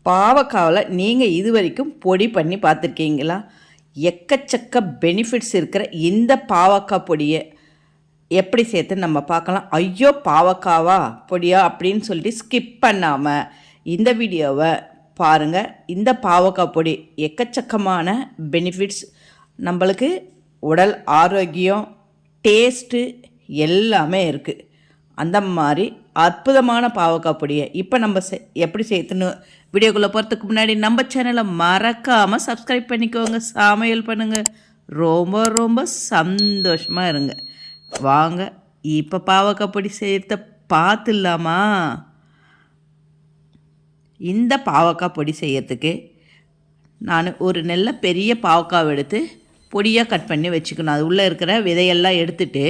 பாவக்காவில் நீங்கள் இது வரைக்கும் பொடி பண்ணி பார்த்துருக்கீங்களா? எக்கச்சக்க பெனிஃபிட்ஸ் இருக்கிற இந்த பாவக்காய் பொடியை எப்படி சேர்த்து நம்ம பார்க்கலாம். ஐயோ பாவக்காவா பொடியா அப்படின்னு சொல்லிட்டு ஸ்கிப் பண்ணாமல் இந்த வீடியோவை பாருங்கள். இந்த பாவக்காய் பொடி எக்கச்சக்கமான பெனிஃபிட்ஸ், நம்மளுக்கு உடல் ஆரோக்கியம், டேஸ்ட்டு எல்லாமே இருக்குது. அந்த மாதிரி அற்புதமான பாவக்காய் பொடியை இப்போ நம்ம எப்படி சேர்த்துன்னு வீடியோக்குள்ளே போகிறதுக்கு முன்னாடி நம்ம சேனலை மறக்காமல் சப்ஸ்கிரைப் பண்ணிக்கோங்க. சமையல் பண்ணுங்கள், ரொம்ப ரொம்ப சந்தோஷமாக இருங்க. வாங்க இப்போ பாவக்காய் பொடி செய்கிறத பார்த்துடலாமா? இந்த பாவக்காய் பொடி செய்யறதுக்கு நான் ஒரு நல்ல பெரிய பாவக்காய் எடுத்து பொடியாக கட் பண்ணி வச்சுக்கணும். அது உள்ளே இருக்கிற விதையெல்லாம் எடுத்துட்டு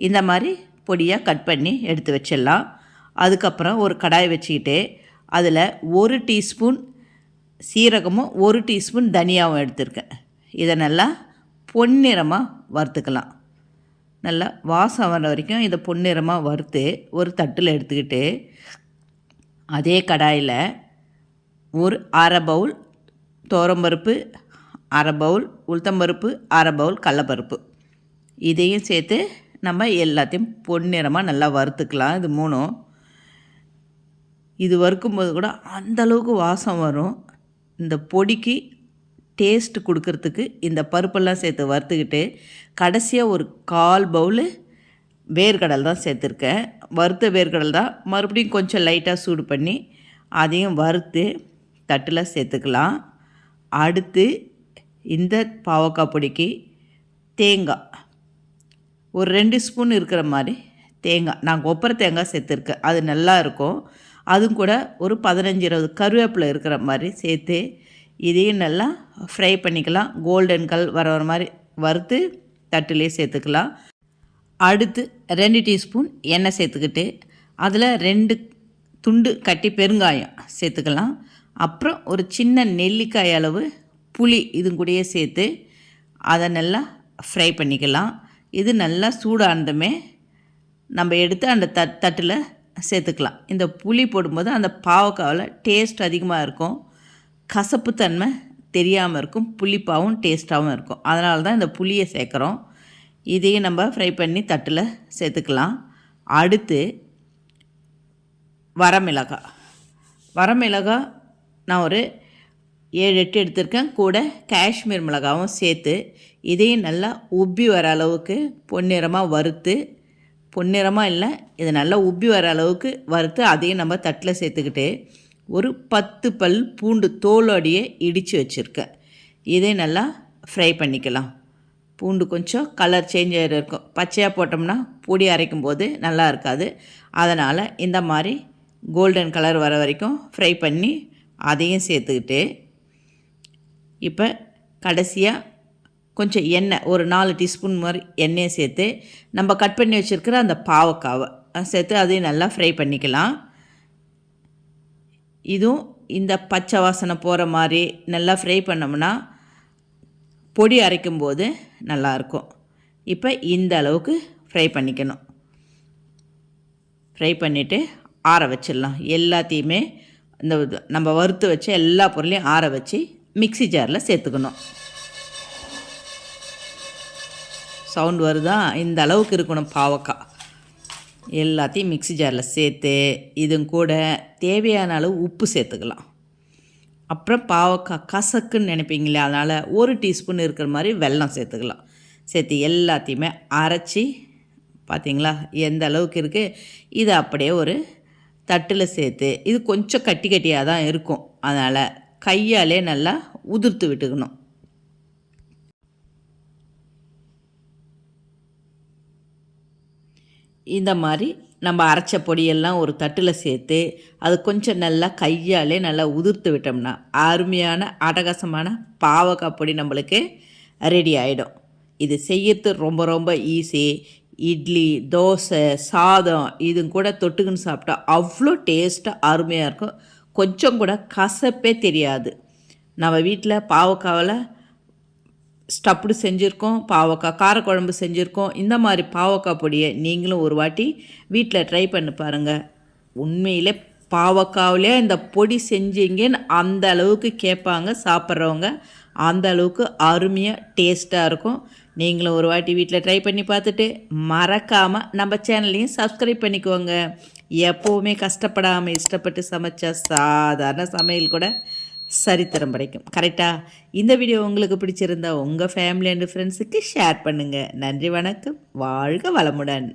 இந்த மாதிரி பொடியாக கட் பண்ணி எடுத்து வச்சிடலாம். அதுக்கப்புறம் ஒரு கடாய் வச்சுக்கிட்டு அதில் 1 டீஸ்பூன் சீரகமும் 1 டீஸ்பூன் தனியாவும் எடுத்துருக்கேன். இதை நல்லா பொன்னிறமாக வறுத்துக்கலாம். நல்லா வாசம் வர வரைக்கும் இதை பொன்னிறமாக வறுத்து ஒரு தட்டில் எடுத்துக்கிட்டு அதே கடாயில் ஒரு அரை பவுல் துவரம்பருப்பு, அரை பவுல் உளுத்தம்பருப்பு, அரை பவுல் கடலப்பருப்பு இதையும் சேர்த்து நம்ம எல்லாத்தையும் பொன்னிறமாக நல்லா வறுத்துக்கலாம். இது மூணும் இது வறுக்கும்போது கூட அந்தளவுக்கு வாசம் வரும். இந்த பொடிக்கு டேஸ்ட் கொடுக்கறதுக்கு இந்த பருப்பெல்லாம் சேர்த்து வறுத்துக்கிட்டு கடைசியாக ஒரு 1/4 பவுல் வேர்க்கடல் தான் சேர்த்துருக்கேன். வறுத்த வேர்க்கடல் தான். மறுபடியும் கொஞ்சம் லைட்டாக சூடு பண்ணி அதையும் வறுத்து தட்டில் சேர்த்துக்கலாம். அடுத்து இந்த பாவக்காய் பொடிக்கு தேங்காய் ஒரு 2 ஸ்பூன் இருக்கிற மாதிரி தேங்காய், நான் கொப்பரை தேங்காய் சேர்த்துருக்கேன், அது நல்லா இருக்கும். அதுவும் கூட ஒரு 15-20 கருவேப்பிலை இருக்கிற மாதிரி சேர்த்து இதையும் நல்லா ஃப்ரை பண்ணிக்கலாம். கோல்டன் கலர் வர மாதிரி வறுத்து தட்டிலே சேர்த்துக்கலாம். அடுத்து 2 டீஸ்பூன் எண்ணெய் சேர்த்துக்கிட்டு அதில் 2 துண்டு கட்டி பெருங்காயம் சேர்த்துக்கலாம். அப்புறம் ஒரு சின்ன நெல்லிக்காய் அளவு புளி இது கூடயே சேர்த்து அதை நல்லா ஃப்ரை பண்ணிக்கலாம். இது நல்லா சூடானதுமே நம்ம எடுத்து அந்த தட்டில் சேர்த்துக்கலாம். இந்த புளி போடும்போது அந்த பாவக்காவில் டேஸ்ட் அதிகமாக இருக்கும், கசப்புத்தன்மை தெரியாமல் இருக்கும், புளிப்பாகவும் டேஸ்ட்டாகவும் இருக்கும். அதனால தான் இந்த புளியை சேர்க்குறோம். இதையும் நம்ம ஃப்ரை பண்ணி தட்டில் சேர்த்துக்கலாம். அடுத்து வரமிளகாய் நான் ஒரு 7-8 எடுத்திருக்கேன். கூட காஷ்மீர் மிளகாவும் சேர்த்து இதையும் நல்லா உப்பி வர அளவுக்கு பொன்னிறமாக வறுத்து, பொன்னிறமாக இல்லை, இது நல்லா உப்பி வர அளவுக்கு வறுத்து அதையும் நம்ம தட்டில் சேர்த்துக்கிட்டு ஒரு 10 பல் பூண்டு தோலோடையே இடித்து வச்சுருக்கேன். இதை நல்லா ஃப்ரை பண்ணிக்கலாம். பூண்டு கொஞ்சம் கலர் சேஞ்ச் ஆகிட்டு இருக்கும். பச்சையாக போட்டோம்னா பொடி அரைக்கும் போது நல்லா இருக்காது. அதனால் இந்த மாதிரி கோல்டன் கலர் வர வரைக்கும் ஃப்ரை பண்ணி அதையும் சேர்த்துக்கிட்டு இப்போ கடைசியாக கொஞ்சம் எண்ணெய் ஒரு 4 டீஸ்பூன் மாதிரி எண்ணெயை சேர்த்து நம்ம கட் பண்ணி வச்சுருக்கிற அந்த பாவக்காவை சேர்த்து அதையும் நல்லா ஃப்ரை பண்ணிக்கலாம். இதுவும் இந்த பச்சை வாசனை போகிற மாதிரி நல்லா ஃப்ரை பண்ணோம்னா பொடி அரைக்கும்போது நல்லாயிருக்கும். இப்போ இந்த அளவுக்கு ஃப்ரை பண்ணிக்கணும். ஃப்ரை பண்ணிவிட்டு ஆற வச்சிடலாம். எல்லாத்தையுமே இந்த நம்ம வறுத்து வச்ச எல்லா பொருளையும் ஆற வச்சு மிக்ஸி ஜாரில் சேர்த்துக்கணும். சவுண்ட் வருதா? இந்த அளவுக்கு இருக்கணும் பாவக்காய். எல்லாத்தையும் மிக்ஸி ஜாரில் சேர்த்து இதுவும் கூட தேவையான அளவு உப்பு சேர்த்துக்கலாம். அப்புறம் பாவக்காய் கசக்குன்னு நினைப்பீங்களே, அதனால் 1 டீஸ்பூன் இருக்கிற மாதிரி வெல்லம் சேர்த்துக்கலாம். சேர்த்து எல்லாத்தையுமே அரைச்சி பார்த்திங்களா எந்த அளவுக்கு இருக்குது. இதை அப்படியே ஒரு தட்டில் சேர்த்து இது கொஞ்சம் கட்டி கட்டியாக தான் இருக்கும், அதனால் கையாலே நல்லா உதிர்த்து விட்டுக்கணும். இந்த மாதிரி நம்ம அரைச்ச பொடியெல்லாம் ஒரு தட்டில் சேர்த்து அது கொஞ்சம் நல்லா கையாலே நல்லா உதிர்த்து விட்டோம்னா அருமையான அட்டகாசமான பாவக்காய் பொடி நம்மளுக்கு ரெடி ஆகிடும். இது செய்யறது ரொம்ப ரொம்ப ஈஸி. இட்லி, தோசை, சாதம் இது கூட தொட்டுக்குன்னு சாப்பிட்டா அவ்வளோ டேஸ்ட்டாக அருமையாக இருக்கும். கொஞ்சம் கூட கசப்பே தெரியாது. நம்ம வீட்டில் பாவக்காவில் ஸ்டப்டு செஞ்சுருக்கோம், பாவக்காய் காரக்குழம்பு செஞ்சுருக்கோம். இந்த மாதிரி பாவக்காய் பொடியை நீங்களும் ஒரு வாட்டி வீட்டில் ட்ரை பண்ணி பாருங்கள். உண்மையிலே பாவக்காவிலே இந்த பொடி செஞ்சீங்கன்னு அந்த அளவுக்கு கேட்பாங்க சாப்பிட்றவங்க. அந்த அளவுக்கு அருமையாக டேஸ்ட்டாக இருக்கும். நீங்களும் ஒரு வாட்டி வீட்டில் ட்ரை பண்ணி பார்த்துட்டு மறக்காமல் நம்ம சேனல்லையும் சப்ஸ்கிரைப் பண்ணிக்கோங்க. எப்போவுமே கஷ்டப்படாமல் இஷ்டப்பட்டு சமைச்சா சாதாரண சமையல் கூட சரித்திரம் படைக்கும். கரெக்டாக? இந்த வீடியோ உங்களுக்கு பிடிச்சிருந்தா உங்கள் ஃபேமிலி அண்ட் ஃப்ரெண்ட்ஸுக்கு ஷேர் பண்ணுங்கள். நன்றி, வணக்கம், வாழ்க வளமுடன்.